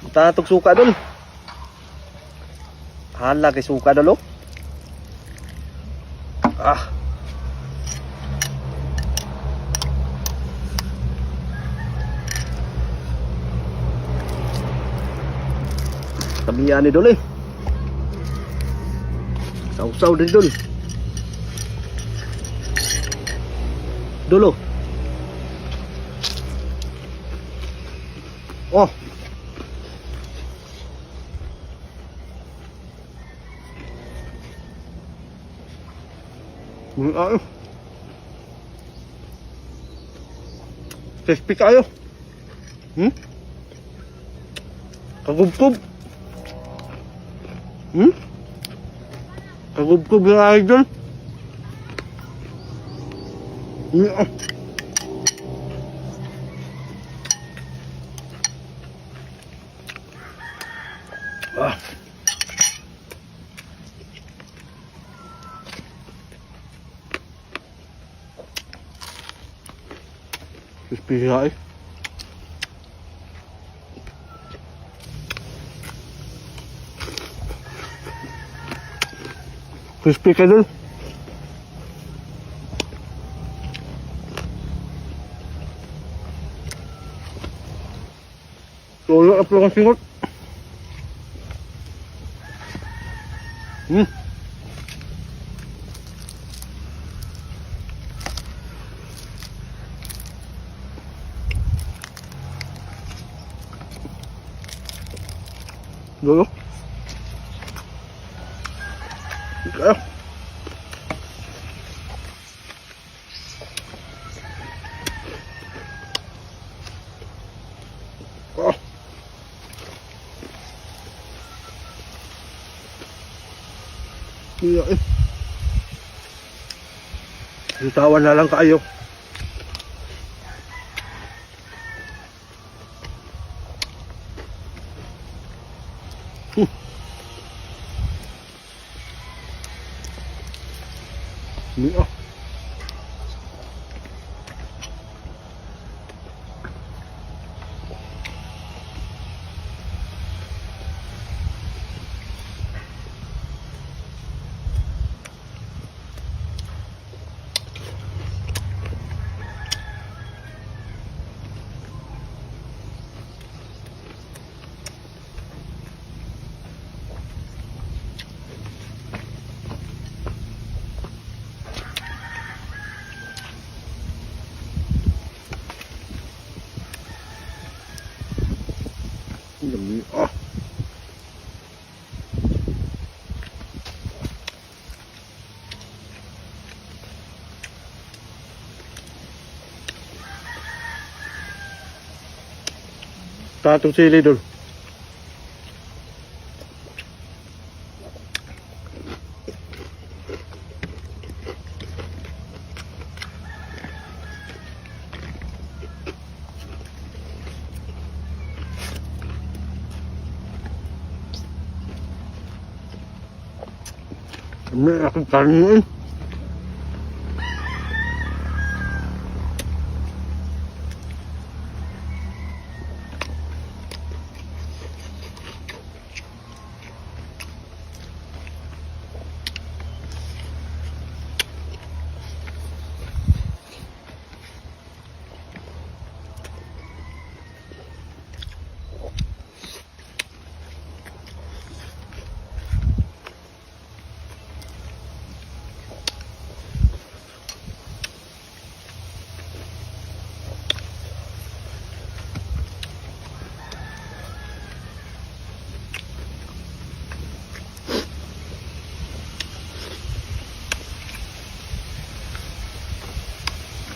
Tatog suka dol. Hala kay suka dol. Ah. Tamiyan ni dol eh. Sausaw din dol. Dolo. Oh. Crispy kayo. Kagubkob. Kagubkob yung idol. Ah. Crispy siya eh. Crispy ka dun. Tulo na pala ang singot. Dulu. Kaya. Oh. Iya eh. Itawan na lang kayo. Iya. Oh. Tatong sili dul. May aking kanin.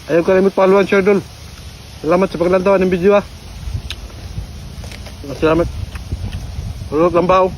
Ayaw kalimut paluan share dul. Salamat sa paglantaw ng video ah. Salamat. Ulog lambaw.